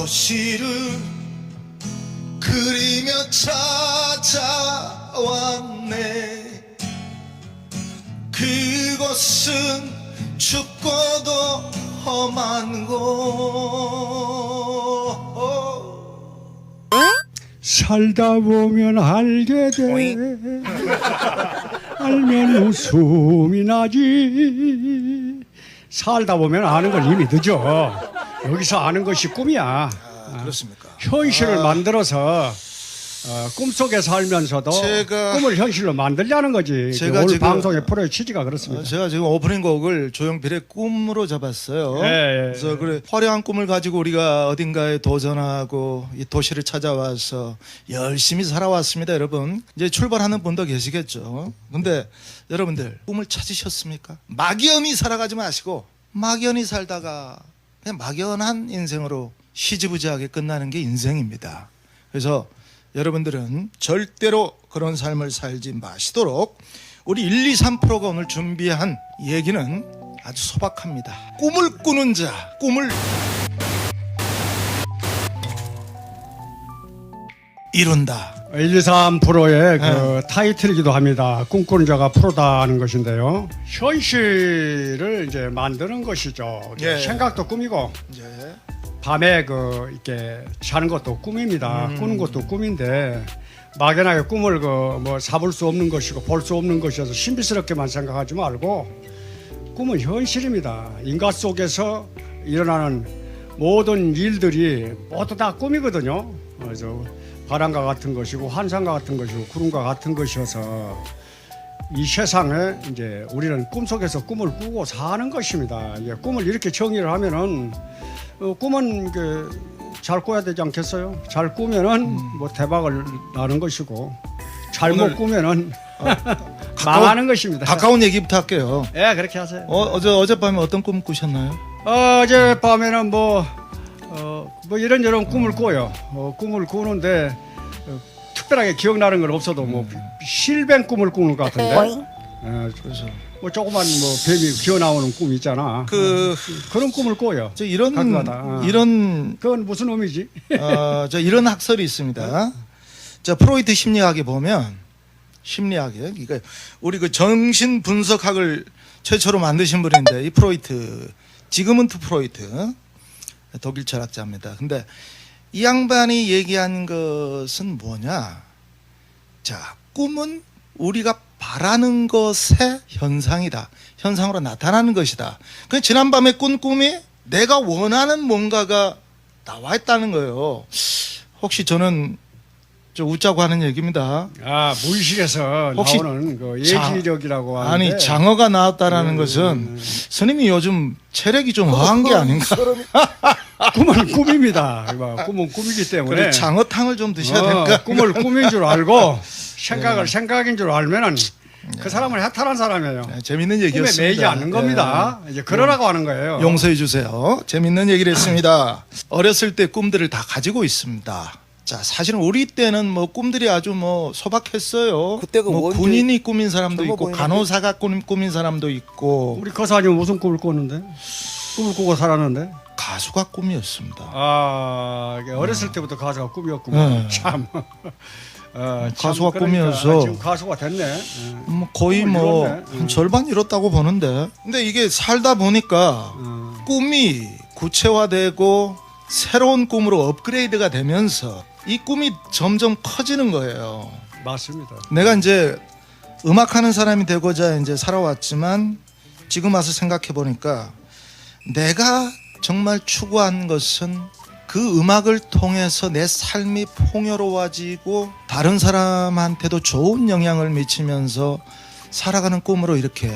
도시를 그리며 찾아왔네. 그곳은 춥고도 험한 곳. 살다 보면 알게 돼. 알면 웃음이 나지. 살다 보면 아는 건 이미 늦어. 여기서 아는 것이 꿈이야. 그렇습니까? 현실을 만들어서 꿈속에 살면서도 제가- 꿈을 현실로 만들자는 거지. 제가 오늘 지금- 방송의 프로의 취지가 그렇습니다. 제가 지금 오프닝 곡을 조용필의 꿈으로 잡았어요. 예. 그래서 그래 화려한 꿈을 가지고 우리가 어딘가에 도전하고 이 도시를 찾아와서 열심히 살아왔습니다, 여러분. 이제 출발하는 분도 계시겠죠. 근데 여러분들 꿈을 찾으셨습니까? 막연히 살아가지 마시고 막연히 살다가 그냥 막연한 인생으로 시지부지하게 끝나는 게 인생입니다. 그래서 여러분들은 절대로 그런 삶을 살지 마시도록 우리 1, 2, 3 프로가 오늘 준비한 얘기는 아주 소박합니다. 꿈을 꾸는 자, 꿈을 이룬다. 123 프로의 그 네. 타이틀이기도 합니다. 꿈꾸는 자가 프로다는 것인데요. 현실을 이제 만드는 것이죠. 예. 생각도 꿈이고 이제 밤에 이렇게 자는 것도 꿈입니다. 꾸는 것도 꿈인데 막연하게 꿈을 뭐 사볼 수 없는 것이고 볼 수 없는 것이어서 신비스럽게만 생각하지 말고 꿈은 현실입니다. 인간 속에서 일어나는 모든 일들이 모두 다 꿈이거든요. 그래서 바람과 같은 것이고 환상과 같은 것이고 구름과 같은 것이어서 이 세상에 이제 우리는 꿈속에서 꿈을 꾸고 사는 것입니다. 이제 꿈을 이렇게 정의를 하면은 꿈은 잘 꿔야 되지 않겠어요? 잘 꾸면은 뭐 대박을 나는 것이고 잘못 오늘- 꾸면은 망하는 것입니다. 가까운 얘기부터 할게요. 예, 그렇게 하세요. 어젯밤에 어떤 꿈 꾸셨나요? 어젯밤에는 뭐 이런저런 꿈을 꿔요. 꿈을 꾸는데 특별하게 기억나는 건 없어도 뭐 실뱅 꿈을 꾸는 것 같은데. 그래서 뭐 조그만 뭐 뱀이 기어 나오는 꿈 있잖아. 그런 꿈을 꿔요. 저 이런 가끔가다. 이런 그건 무슨 의미지? 저 이런 학설이 있습니다. 자, 프로이트 심리학에 보면 심리학에 그러니까 우리 그 정신 분석학을 최초로 만드신 분인데 이 프로이트 지그문트 프로이트 독일 철학자입니다. 근데 이 양반이 얘기한 것은 뭐냐? 자, 꿈은 우리가 바라는 것의 현상이다. 현상으로 나타나는 것이다. 그 지난밤에 꾼 꿈이 내가 원하는 뭔가가 나와 있다는 거예요. 혹시 저는 저 웃자고 하는 얘기입니다. 무의식에서 혹시 나오는 그 예지력이라고 하는데. 아니 장어가 나왔다라는 것은 스님이 요즘 체력이 좀 허한 게 아닌가? 꿈은 꿈입니다. 꿈은 꿈이기 때문에. 그래 장어탕을 좀 드셔야 될까? 꿈을 꿈인 줄 알고 생각을 생각인 줄 알면은 그 사람은 해탈한 사람이에요. 네, 재밌는 꿈에 얘기였습니다. 매이지 않는 겁니다. 이제 그러라고 하는 거예요. 용서해 주세요. 재밌는 얘기를 했습니다. 어렸을 때 꿈들을 다 가지고 있습니다. 자, 사실은 우리 때는 뭐 꿈들이 아주 뭐 소박했어요. 그때가 뭐 언제 군인이 꾸민 사람도 젊어 있고 보이는데? 간호사가 꾸민 사람도 있고 우리 거사님 무슨 꿈을 꿨는데? 꿈을 꾸고 살았는데? 가수가 꿈이었습니다. 이게 어렸을 때부터 가수가 꿈이었구만. 네. 참. 참 가수가 그러니까 꿈이어서 지금 가수가 됐네. 뭐 거의 꿈을 뭐 이뤘네. 한 절반 이뤘다고 보는데 근데 이게 살다 보니까 꿈이 구체화되고 새로운 꿈으로 업그레이드가 되면서 이 꿈이 점점 커지는 거예요. 맞습니다. 내가 이제 음악하는 사람이 되고자 이제 살아왔지만 지금 와서 생각해 보니까 내가 정말 추구한 것은 그 음악을 통해서 내 삶이 풍요로워지고 다른 사람한테도 좋은 영향을 미치면서 살아가는 꿈으로 이렇게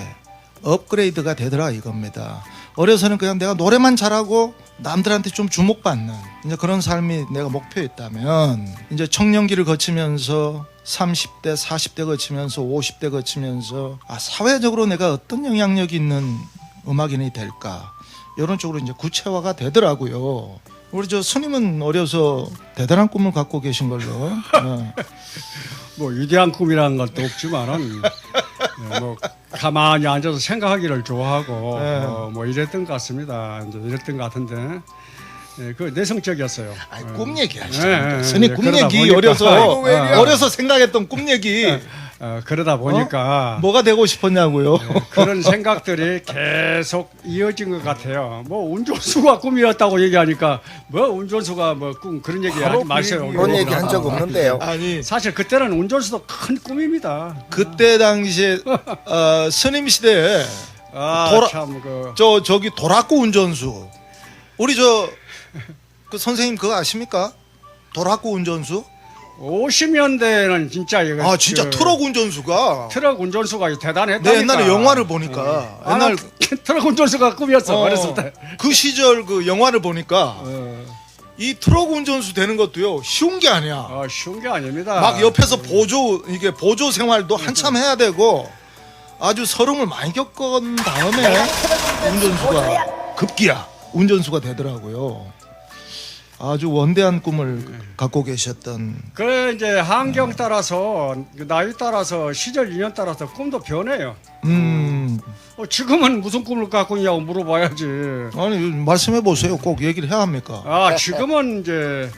업그레이드가 되더라 이겁니다. 어려서는 그냥 내가 노래만 잘하고 남들한테 좀 주목받는 이제 그런 삶이 내가 목표였다면 이제 청년기를 거치면서 30대, 40대 거치면서 50대 거치면서 사회적으로 내가 어떤 영향력이 있는 음악인이 될까 이런 쪽으로 이제 구체화가 되더라고요. 우리 저 스님은 어려서 대단한 꿈을 갖고 계신 걸로. 뭐 위대한 꿈이라는 것도 없지만은 뭐 가만히 앉아서 생각하기를 좋아하고 네. 뭐 이랬던 것 같습니다. 이제 이랬던 것 같은데 예, 그 내성적이었어요. 아니, 예. 꿈 얘기 하시잖아요. 예, 스님 예, 꿈 그러다 얘기 보니까. 어려서 왜냐? 어려서 생각했던 꿈 얘기 그러다 보니까 뭐가 되고 싶었냐고요. 그런 생각들이 계속 이어진 것 같아요. 뭐 운전수가 꿈이었다고 얘기하니까 뭐 운전수가 뭐 꿈 그런 얘기 하지 마세요. 그런 얘기 한 적 없는데요. 아니 사실 그때는 운전수도 큰 꿈입니다. 그때 당시에 스님 시대에 아, 돌아- 참 그. 저기 도라꾸 운전수 우리 그 선생님 그거 아십니까? 도라꾸 운전수? 50년대는 진짜 이거 아 진짜 트럭 운전수가 트럭 운전수가 대단했다니까. 내 옛날에 영화를 보니까 옛날 트럭 운전수가 꿈이었어. 어렸을 때. 그 시절 그 영화를 보니까 이 트럭 운전수 되는 것도요 쉬운 게 아니야. 쉬운 게 아닙니다. 막 옆에서 보조 생활도 한참 해야 되고 아주 서름을 많이 겪은 다음에 운전수가 급기야 운전수가 되더라고요. 아주 원대한 꿈을 갖고 계셨던. 그래 이제 환경 따라서 나이 따라서 시절 인연 따라서 꿈도 변해요. 지금은 무슨 꿈을 갖고 있냐고 물어봐야지. 아니 말씀해 보세요. 꼭 얘기를 해야 합니까? 지금은 이제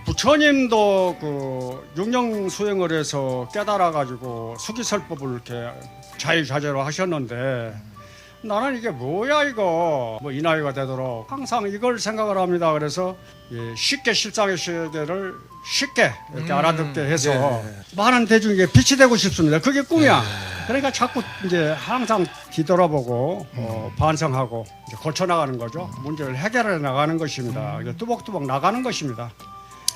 부처님도 그 육령 수행을 해서 깨달아 가지고 수기설법을 이렇게 자유자재로 하셨는데 나는 이게 뭐야 이거 뭐 이 나이가 되도록 항상 이걸 생각을 합니다. 그래서 쉽게 실상의 세계를 쉽게 이렇게 알아듣게 해서 많은 대중에게 빛이 되고 싶습니다. 그게 꿈이야. 그러니까 자꾸 이제 항상 뒤돌아보고 반성하고 이제 고쳐나가는 거죠. 문제를 해결해 나가는 것입니다. 이제 뚜벅뚜벅 나가는 것입니다.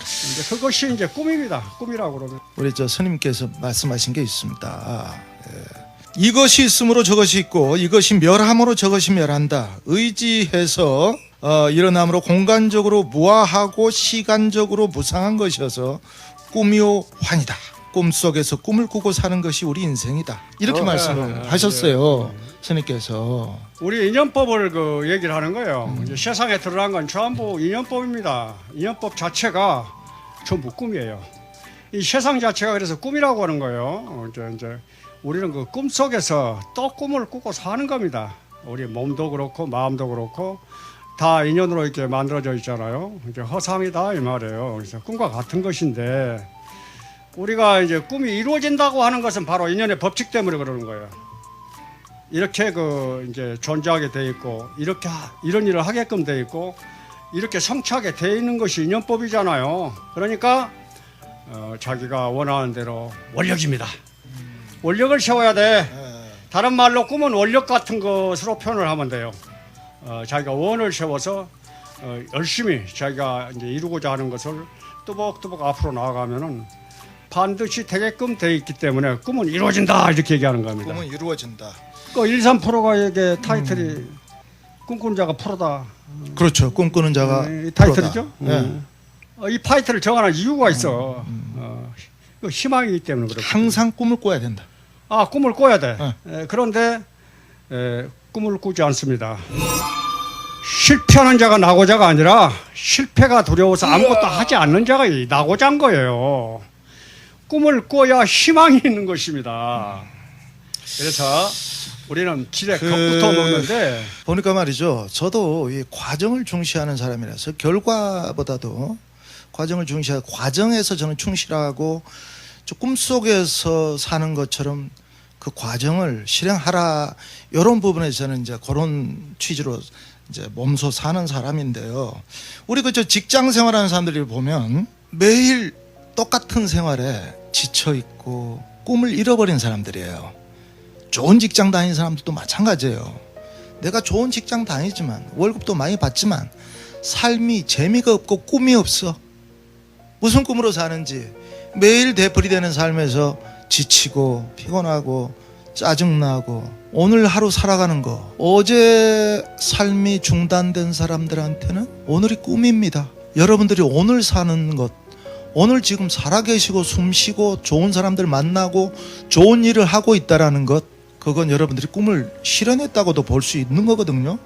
이제 그것이 이제 꿈입니다. 꿈이라고 그러면. 우리 스님께서 말씀하신 게 있습니다. 이것이 있으므로 저것이 있고 이것이 멸함으로 저것이 멸한다. 의지해서 일어남으로 공간적으로 무아하고 시간적으로 무상한 것이어서 꿈이요 환이다. 꿈속에서 꿈을 꾸고 사는 것이 우리 인생이다. 이렇게 말씀을 하셨어요. 스님께서. 우리 인연법을 그 얘기를 하는 거예요. 이제 세상에 드러난 건 전부 인연법입니다. 인연법 자체가 전부 꿈이에요. 이 세상 자체가 그래서 꿈이라고 하는 거예요. 이제 우리는 그 꿈 속에서 또 꿈을 꾸고 사는 겁니다. 우리 몸도 그렇고 마음도 그렇고 다 인연으로 이렇게 만들어져 있잖아요. 이제 허상이다 이 말이에요. 그래서 꿈과 같은 것인데 우리가 이제 꿈이 이루어진다고 하는 것은 바로 인연의 법칙 때문에 그러는 거예요. 이렇게 그 이제 존재하게 돼 있고 이렇게 이런 일을 하게끔 돼 있고 이렇게 성취하게 돼 있는 것이 인연법이잖아요. 그러니까 자기가 원하는 대로 원력입니다. 원력을 세워야 돼. 다른 말로 꿈은 원력 같은 것으로 표현을 하면 돼요. 자기가 원을 세워서 열심히 자기가 이제 이루고자 하는 것을 뚜벅뚜벅 앞으로 나아가면은 반드시 되게끔 돼 있기 때문에 꿈은 이루어진다 이렇게 얘기하는 겁니다. 꿈은 이루어진다. 그 1~3%가 이게 타이틀이 꿈꾸는 자가 프로다. 그렇죠. 꿈꾸는 자가 이 타이틀이죠. 프로다. 이 타이틀을 정하는 이유가 있어. 그 희망이기 때문에 그렇고. 항상 꿈을 꿔야 된다. 꿈을 꿔야 돼. 그런데 꿈을 꾸지 않습니다. 실패하는 자가 낙오자가 아니라 실패가 두려워서 아무것도 하지 않는 자가 이 낙오자인 거예요. 꿈을 꿔야 희망이 있는 것입니다. 그래서 우리는 지레 겁부터 먹는데 보니까 말이죠. 저도 이 과정을 중시하는 사람이라서 결과보다도 과정을 중시하고 과정에서 저는 충실하고 저 꿈속에서 사는 것처럼 그 과정을 실행하라 이런 부분에서 저는 이제 그런 취지로 이제 몸소 사는 사람인데요. 우리 그저 직장 생활하는 사람들을 보면 매일 똑같은 생활에 지쳐 있고 꿈을 잃어버린 사람들이에요. 좋은 직장 다니는 사람들도 마찬가지예요. 내가 좋은 직장 다니지만 월급도 많이 받지만 삶이 재미가 없고 꿈이 없어. 무슨 꿈으로 사는지 매일 되풀이되는 삶에서 지치고 피곤하고 짜증나고 오늘 하루 살아가는 거 어제 삶이 중단된 사람들한테는 오늘이 꿈입니다. 여러분들이 오늘 사는 것 오늘 지금 살아계시고 숨쉬고 좋은 사람들 만나고 좋은 일을 하고 있다라는 것 그건 여러분들이 꿈을 실현했다고도 볼 수 있는 거거든요.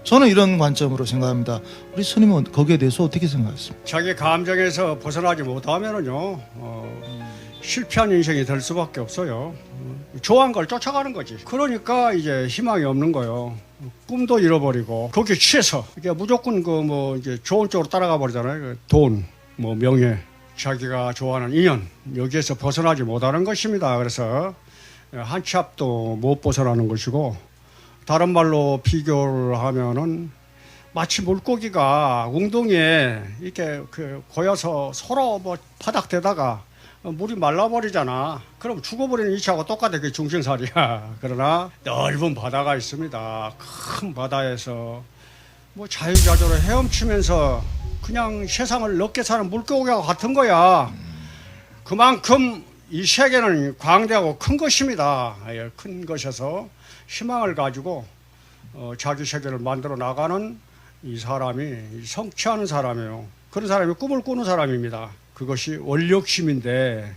저는 이런 관점으로 생각합니다. 우리 스님은 거기에 대해서 어떻게 생각하십니까? 자기 감정에서 벗어나지 못하면은요 실패한 인생이 될 수밖에 없어요. 좋아하는 걸 쫓아가는 거지. 그러니까 이제 희망이 없는 거예요. 꿈도 잃어버리고 거기에 취해서 이게 무조건 그 뭐 이제 좋은 쪽으로 따라가 버리잖아요. 그 돈, 뭐 명예, 자기가 좋아하는 인연 여기에서 벗어나지 못하는 것입니다. 그래서 한 치 앞도 못 벗어나는 것이고 다른 말로 비교를 하면은 마치 물고기가 웅덩이에 이렇게 그 고여서 서로 뭐 파닥대다가 물이 말라버리잖아. 그럼 죽어버리는 이치하고 똑같아. 그게 중생살이야. 그러나 넓은 바다가 있습니다. 큰 바다에서 뭐 자유자재로 헤엄치면서 그냥 세상을 넓게 사는 물고기와 같은 거야. 그만큼 이 세계는 광대하고 큰 것입니다. 예, 큰 것에서 희망을 가지고 자기 세계를 만들어 나가는 이 사람이 성취하는 사람이에요. 그런 사람이 꿈을 꾸는 사람입니다. 그것이 원력심인데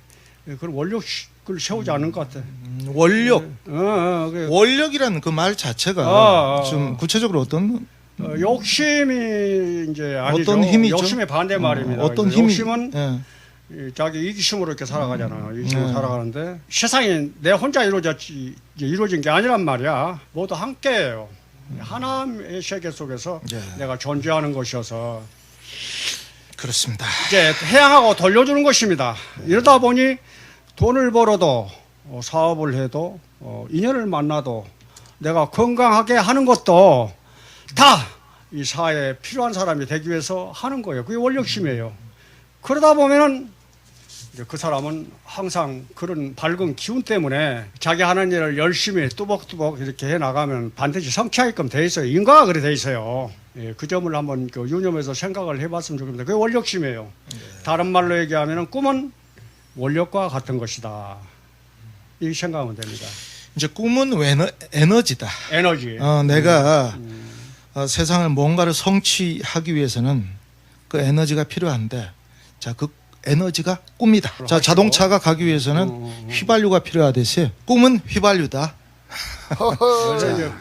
그런 원력을 세우지 않는 것 같아. 원력. 그래. 원력이라는 그 말 자체가 좀 구체적으로 어떤 욕심이 이제 아니죠. 어떤 힘이죠? 욕심의 반대 말입니다. 어떤 힘이? 욕심은 자기 이기심으로 이렇게 살아가잖아요. 이기심으로 살아가는데 세상이 내 혼자 이루어진 게 아니란 말이야. 모두 함께예요. 하나의 세계 속에서 내가 존재하는 것이어서 그렇습니다. 이제 해양하고 돌려주는 것입니다. 이러다 보니 돈을 벌어도 사업을 해도 인연을 만나도 내가 건강하게 하는 것도 다 이 사회에 필요한 사람이 되기 위해서 하는 거예요. 그게 원력심이에요. 그러다 보면은 이제 그 사람은 항상 그런 밝은 기운 때문에 자기 하는 일을 열심히 뚜벅뚜벅 이렇게 해 나가면 반드시 성취하게끔 돼 있어요. 인과가 그래 돼 있어요. 예, 그 점을 한번 그 유념해서 생각을 해봤으면 좋겠습니다. 그게 원력심이에요. 다른 말로 얘기하면 꿈은 원력과 같은 것이다. 이 생각하면 됩니다. 이제 꿈은 에너지다. 에너지. 내가 세상을 뭔가를 성취하기 위해서는 그 에너지가 필요한데, 자, 그 에너지가 꿈이다. 자, 자동차가 가기 위해서는 휘발유가 필요하듯이 꿈은 휘발유다.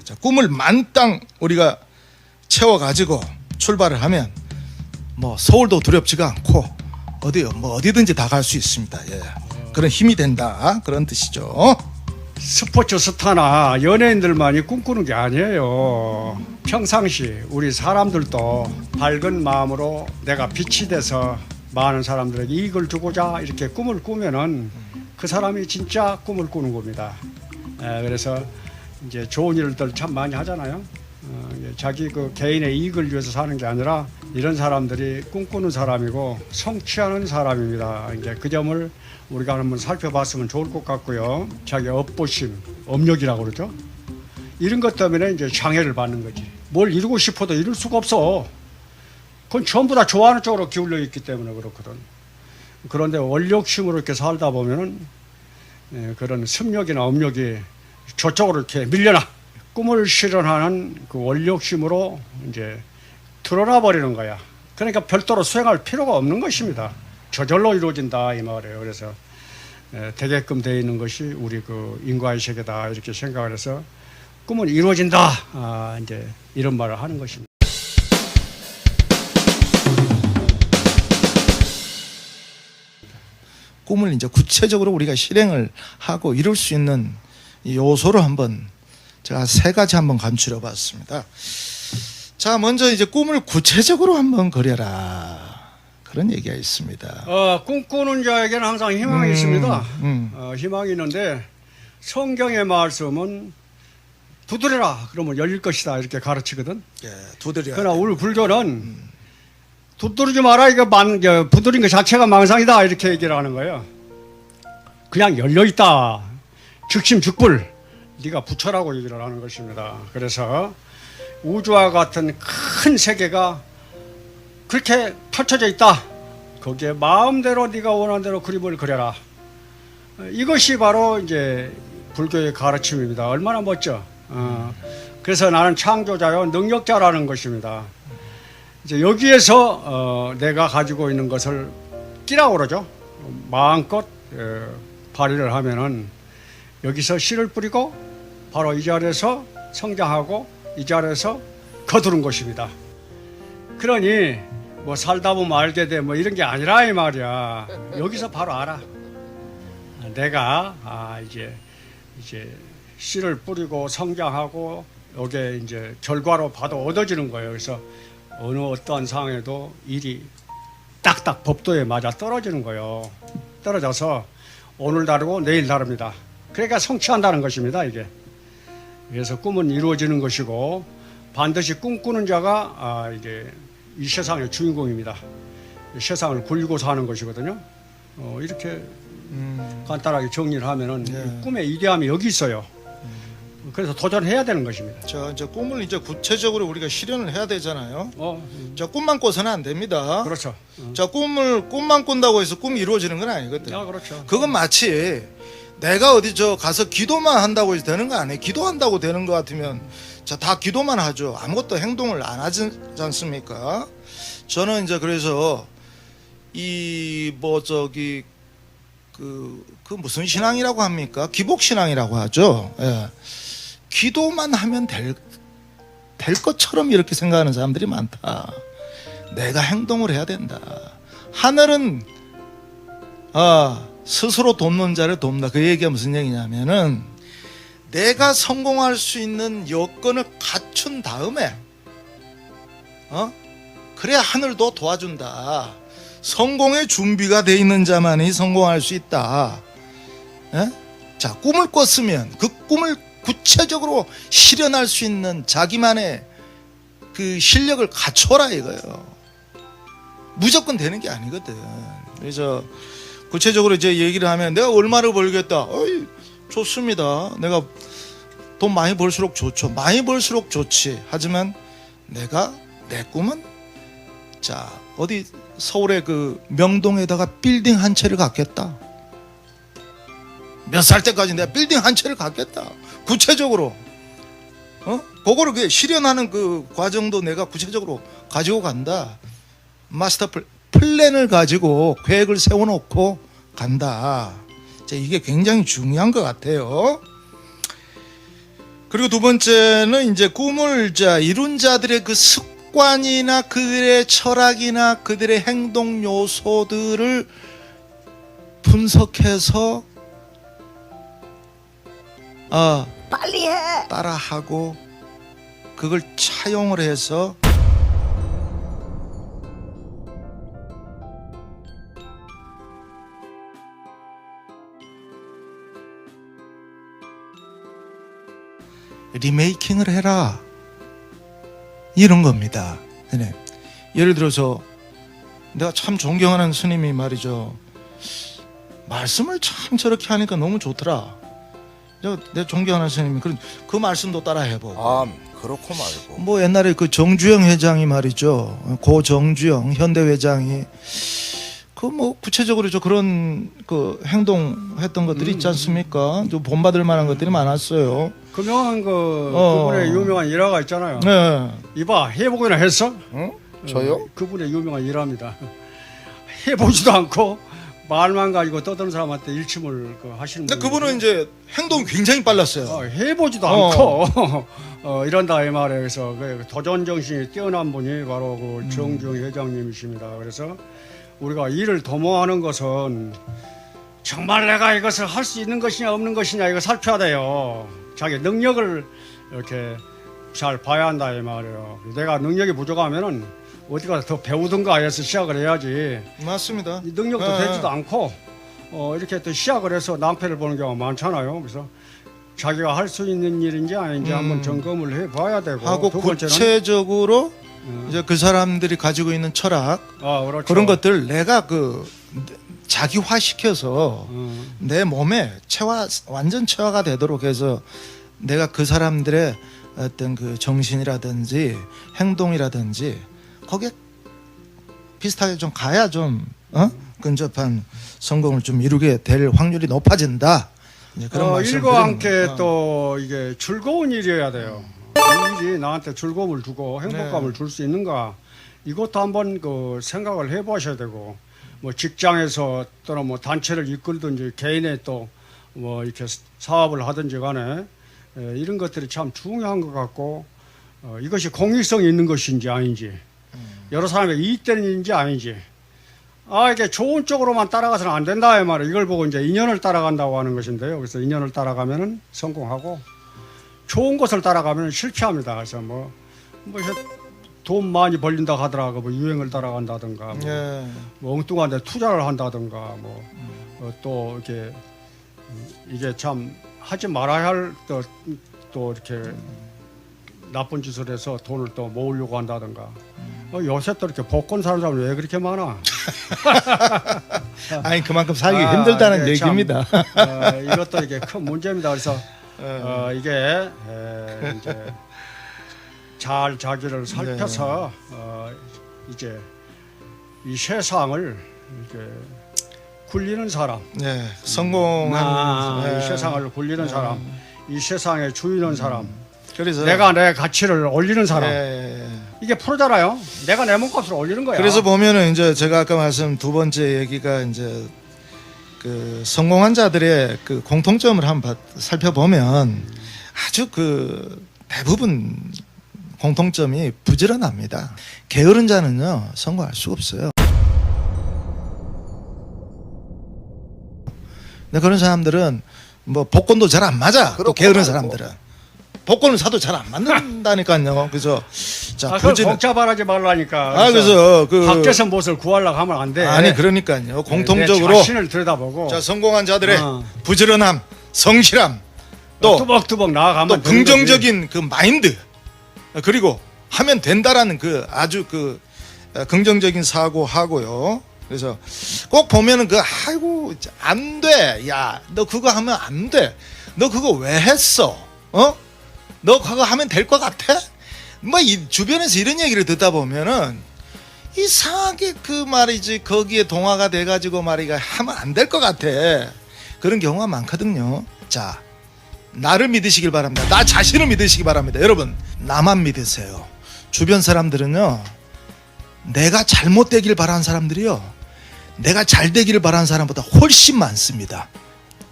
자, 꿈을 만땅 우리가 채워가지고 출발을 하면 뭐 서울도 두렵지가 않고 어디든지 다 갈 수 있습니다. 예. 그런 힘이 된다. 그런 뜻이죠. 스포츠 스타나 연예인들만이 꿈꾸는 게 아니에요. 평상시 우리 사람들도 밝은 마음으로 내가 빛이 돼서 많은 사람들에게 이익을 주고자 이렇게 꿈을 꾸면은 그 사람이 진짜 꿈을 꾸는 겁니다. 그래서 이제 좋은 일들 참 많이 하잖아요. 자기 그 개인의 이익을 위해서 사는 게 아니라 이런 사람들이 꿈꾸는 사람이고 성취하는 사람입니다. 이제 그 점을 우리가 한번 살펴봤으면 좋을 것 같고요. 자기 업보심, 업력이라고 그러죠. 이런 것 때문에 이제 장애를 받는 거지. 뭘 이루고 싶어도 이룰 수가 없어. 그건 전부 다 좋아하는 쪽으로 기울여 있기 때문에 그렇거든. 그런데 원력심으로 이렇게 살다 보면은 그런 습력이나 업력이 저쪽으로 이렇게 밀려나. 꿈을 실현하는 그 원력심으로 이제 드러나 버리는 거야. 그러니까 별도로 수행할 필요가 없는 것입니다. 저절로 이루어진다 이 말이에요. 그래서 되게끔 되어 있는 것이 우리 그 인과의 세계다 이렇게 생각을 해서 꿈은 이루어진다. 이제 이런 말을 하는 것입니다. 꿈을 이제 구체적으로 우리가 실행을 하고 이룰 수 있는 이 요소를 한번 제가 3가지 한번 감추려 봤습니다. 자, 먼저 이제 꿈을 구체적으로 한번 그려라. 그런 얘기가 있습니다. 꿈꾸는 자에게는 항상 희망이 있습니다. 희망이 있는데 성경의 말씀은 두드려라 그러면 열릴 것이다 이렇게 가르치거든. 예, 두드려. 그러나 우리 불교는 두드리지 마라 이거 두드린 것 자체가 망상이다 이렇게 얘기를 하는 거예요. 그냥 열려 있다. 즉심즉불 네가 부처라고 얘기를 하는 것입니다. 그래서 우주와 같은 큰 세계가 그렇게 펼쳐져 있다. 거기에 마음대로 네가 원하는 대로 그림을 그려라. 이것이 바로 이제 불교의 가르침입니다. 얼마나 멋져. 그래서 나는 창조자요 능력자라는 것입니다. 이제 여기에서 내가 가지고 있는 것을 끼라고 그러죠. 마음껏 발휘를 하면은 여기서 씨를 뿌리고 바로 이 자리에서 성장하고 이 자리에서 거두는 것입니다. 그러니 뭐 살다 보면 알게 돼 뭐 이런 게 아니라 이 말이야. 여기서 바로 알아. 내가 이제 씨를 뿌리고 성장하고 이게 이제 결과로 봐도 얻어지는 거예요. 그래서 어느 어떠한 상황에도 일이 딱딱 법도에 맞아 떨어지는 거예요. 떨어져서 오늘 다르고 내일 다릅니다. 그러니까 성취한다는 것입니다, 이게. 그래서 꿈은 이루어지는 것이고 반드시 꿈꾸는 자가 이게 이 세상의 주인공입니다. 이 세상을 굴리고 사는 것이거든요. 이렇게 간단하게 정리를 하면은 네. 꿈의 이대함이 여기 있어요. 그래서 도전해야 되는 것입니다. 자, 이제 꿈을 이제 구체적으로 우리가 실현을 해야 되잖아요. 자, 꿈만 꿔서는 안 됩니다. 그렇죠. 자, 꿈만 꾼다고 해서 꿈이 이루어지는 건 아니거든요. 그렇죠. 그건 마치 내가 어디 가서 기도만 한다고 해서 되는 거 아니에요. 기도한다고 되는 것 같으면 자, 다 기도만 하죠. 아무것도 행동을 안 하지 않습니까? 저는 이제 그래서 그 무슨 신앙이라고 합니까? 기복 신앙이라고 하죠. 예. 기도만 하면 될 것처럼 이렇게 생각하는 사람들이 많다. 내가 행동을 해야 된다. 하늘은 스스로 돕는 자를 돕는다. 그 얘기가 무슨 얘기냐면은 내가 성공할 수 있는 여건을 갖춘 다음에 그래야 하늘도 도와준다. 성공의 준비가 돼 있는 자만이 성공할 수 있다. 예? 자, 꿈을 꿨으면 그 꿈을 구체적으로 실현할 수 있는 자기만의 그 실력을 갖춰라 이거예요. 무조건 되는 게 아니거든. 그래서 구체적으로 이제 얘기를 하면 내가 얼마를 벌겠다. 어이, 좋습니다. 내가 돈 많이 벌수록 좋죠. 많이 벌수록 좋지. 하지만 내 꿈은 자, 어디 서울의 그 명동에다가 빌딩 한 채를 갖겠다. 몇 살 때까지 내가 빌딩 한 채를 갖겠다. 구체적으로 그거를 그 실현하는 그 과정도 내가 구체적으로 가지고 간다. 마스터 플랜을 가지고 계획을 세워놓고 간다. 자, 이게 굉장히 중요한 것 같아요. 그리고 두 번째는 이제 꿈을 이룬 자들의 그 습관이나 그들의 철학이나 그들의 행동 요소들을 분석해서 빨리 해. 따라하고 그걸 차용을 해서 리메이킹을 해라 이런 겁니다. 네. 예를 들어서 내가 참 존경하는 스님이 말이죠, 말씀을 참 저렇게 하니까 너무 좋더라. 내 존경하는 스님이 그 말씀도 따라 해보고. 그렇고 말고. 뭐 옛날에 그 정주영 회장이 말이죠, 고 정주영 현대 회장이 그 뭐 구체적으로 그런 그 행동했던 것들이 있지 않습니까? 좀 본받을 만한 것들이 많았어요. 유명한 그분의 유명한 일화가 있잖아요. 네. 이봐, 해보기나 했어? 응? 저요? 그분의 유명한 일화입니다. 해보지도 않고 말만 가지고 떠드는 사람한테 일침을 하시는 근데 분이 그분은 이제 행동이 굉장히 빨랐어요. 해보지도 않고 이런다 이 말이에요. 그래서 그 도전 정신이 뛰어난 분이 바로 그 정주영 회장님이십니다. 그래서 우리가 일을 도모하는 것은 정말 내가 이것을 할 수 있는 것이냐 없는 것이냐 이거 살펴야 돼요. 자기 능력을 이렇게 잘 봐야 한다 이 말이에요. 내가 능력이 부족하면은 어디 가서 더 배우든가 해서 시작을 해야지. 맞습니다. 이 능력도 되지도 않고 이렇게 또 시작을 해서 낭패를 보는 경우가 많잖아요. 그래서 자기가 할 수 있는 일인지 아닌지 한번 점검을 해봐야 되고, 하고 두 번째는 구체적으로 이제 그 사람들이 가지고 있는 철학 그렇죠. 그런 것들 내가 자기화 시켜서 내 몸에 완전 체화가 되도록 해서 내가 그 사람들의 어떤 그 정신이라든지 행동이라든지 거기에 비슷하게 좀 가야 좀 근접한 성공을 좀 이루게 될 확률이 높아진다. 이제 그런 말씀을 일과 드리는 함께 거예요. 또 이게 즐거운 일이어야 돼요. 이 일이 나한테 즐거움을 주고 행복감을 줄 수 있는가, 이것도 한번 그 생각을 해보셔야 되고, 뭐 직장에서 또는 뭐 단체를 이끌든지 개인의 또 뭐 이렇게 사업을 하든지 간에 이런 것들이 참 중요한 것 같고, 이것이 공익성이 있는 것인지 아닌지, 여러 사람에게 이익되는 일인지 아닌지, 이게 좋은 쪽으로만 따라가서는 안 된다 이 말이에요. 이걸 보고 이제 인연을 따라간다고 하는 것인데요. 그래서 인연을 따라가면은 성공하고, 좋은 것을 따라가면 실패합니다. 그래서 돈 많이 벌린다 하더라고 유행을 따라간다든가 예. 엉뚱한 데 투자를 한다든가 또 이렇게 이게 참 하지 말아야 할 또 이렇게 나쁜 짓을 해서 돈을 또 모으려고 한다든가 요새 또 이렇게 복권 사는 사람이 왜 그렇게 많아? 아니 그만큼 살기 힘들다는 이게 얘기입니다. 이것도 이게 큰 문제입니다. 그래서 이게 이제 잘 자기를 살펴서 이제 이 세상을 이렇게 굴리는 사람, 네, 성공한 이 세상을 굴리는 사람, 이 세상의 주인은 사람, 그래서 내가 내 가치를 올리는 사람. 예. 이게 프로잖아요. 내가 내 몸값을 올리는 거야. 그래서 보면은 이제 제가 아까 말씀 두 번째 얘기가 이제 그 성공한 자들의 그 공통점을 한번 살펴보면 아주 그 대부분 공통점이 부지런합니다. 게으른 자는요 성공할 수가 없어요. 근데 그런 사람들은 뭐 복권도 잘 안 맞아. 또 게으른 사람들은 복권을 사도 잘 안 맞는다니까요. 그래서 자 그걸 복잡하지 말라니까. 그래서 그 밖에서 무엇을 구하려고 하면 안 돼. 아니 그러니까요. 공통적으로 내 자신을 들여다보고 자 성공한 자들의 부지런함, 성실함, 또 뚜벅뚜벅 나아가면 또 긍정적인 그 마인드, 그리고 하면 된다라는 그 아주 그 긍정적인 사고하고요. 그래서 꼭 보면은 그 아이고 안 돼, 야 너 그거 하면 안 돼, 너 그거 왜 했어, 너 그거 하면 될 것 같아? 뭐 이 주변에서 이런 얘기를 듣다 보면은 이상하게 그 말이지 거기에 동화가 돼가지고 말이가 하면 안 될 것 같아. 그런 경우가 많거든요. 자, 나를 믿으시길 바랍니다. 나 자신을 믿으시기 바랍니다. 여러분, 나만 믿으세요. 주변 사람들은요, 내가 잘못되길 바라는 사람들이요, 내가 잘 되기를 바라는 사람보다 훨씬 많습니다.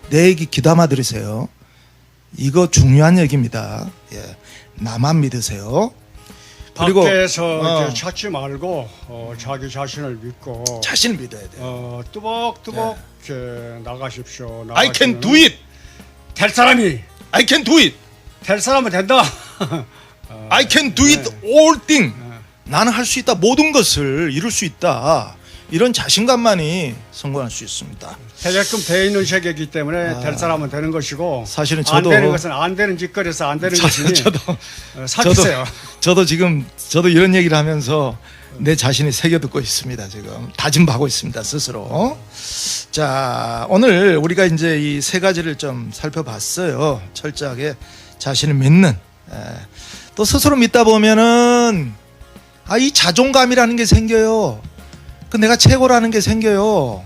내 얘기 귀담아 들으세요. 이거 중요한 얘기입니다. 예, 나만 믿으세요. 그리고 밖에서 이렇게 찾지 말고 자기 자신을 믿고 자신을 믿어야 돼요. 뚜벅뚜벅 이렇게 나가십시오. I can do it. 될 사람이 I can do it. 될 사람은 된다. I can do it all thing. 나는 할 수 있다. 모든 것을 이룰 수 있다. 이런 자신감만이 성공할 수 있습니다. 되게끔 돼 있는 세계이기 때문에 될 사람은 되는 것이고 사실은 안 저도 되는 것은 안 되는 짓거리에서 안 되는 것이니 사주세요. 저도 지금 이런 얘기를 하면서 내 자신이 새겨 듣고 있습니다. 지금 다짐하고 있습니다. 스스로. 자, 오늘 우리가 이제 이 세 가지를 좀 살펴봤어요. 철저하게 자신을 믿는. 또 스스로 믿다 보면은 이 자존감이라는 게 생겨요. 그 내가 최고라는 게 생겨요.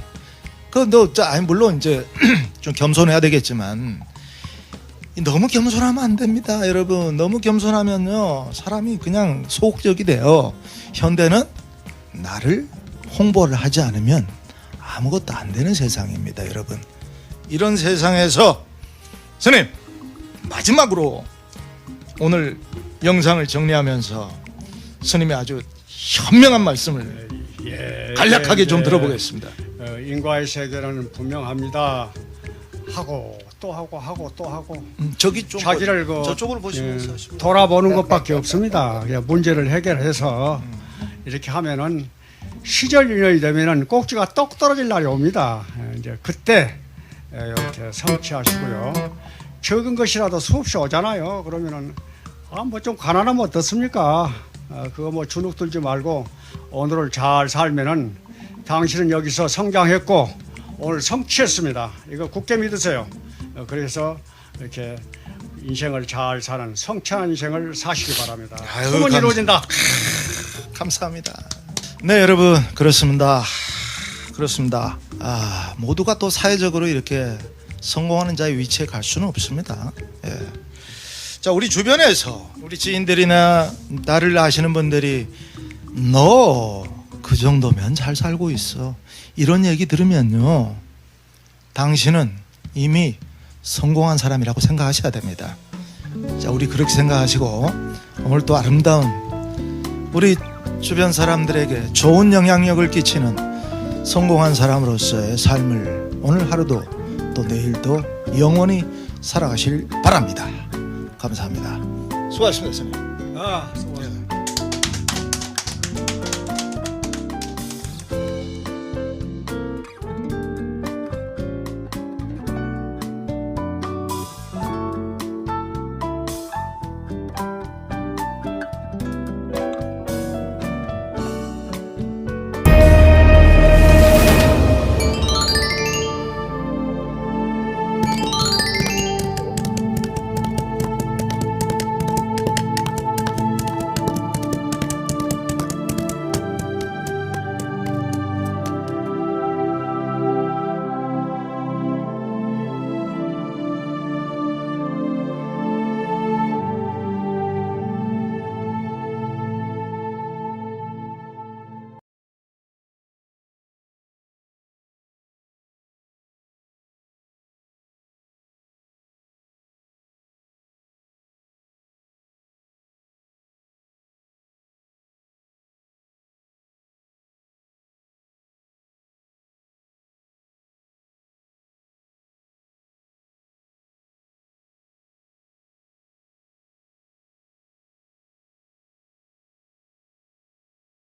물론 이제 좀 겸손해야 되겠지만 너무 겸손하면 안 됩니다, 여러분. 너무 겸손하면요 사람이 그냥 소극적이 돼요. 현대는 나를 홍보를 하지 않으면 아무것도 안 되는 세상입니다, 여러분. 이런 세상에서 스님 마지막으로 오늘 영상을 정리하면서 스님의 아주 현명한 말씀을 간략하게 좀 들어보겠습니다. 인과의 세계는 분명합니다. 하고 또 하고 또 하고 저기 좀 자기를 저쪽으로 보시면서 돌아보는 것밖에 없습니다. 그냥 문제를 해결해서 이렇게 하면은 시절인연이 되면은 꼭지가 똑 떨어질 날이 옵니다. 이제 그때 이렇게 성취하시고요. 적은 것이라도 수없이 오잖아요. 그러면은 뭐 좀 가난하면 어떻습니까? 그거 뭐 주눅 들지 말고 오늘을 잘 살면은 당신은 여기서 성장했고 오늘 성취했습니다. 이거 굳게 믿으세요. 그래서 이렇게 인생을 잘 사는 성취한 인생을 사시기 바랍니다. 꿈은 이루어진다. 감사합니다. 네, 여러분 그렇습니다. 모두가 또 사회적으로 이렇게 성공하는 자의 위치에 갈 수는 없습니다. 예. 자, 우리 주변에서 우리 지인들이나 나를 아시는 분들이 너 그 정도면 잘 살고 있어, 이런 얘기 들으면요 당신은 이미 성공한 사람이라고 생각하셔야 됩니다. 자, 우리 그렇게 생각하시고 오늘 또 아름다운 우리 주변 사람들에게 좋은 영향력을 끼치는 성공한 사람으로서의 삶을 오늘 하루도 또 내일도 영원히 살아가실 바랍니다. 감사합니다. 수고하셨습니다, 선생님. 수고하셨습니다.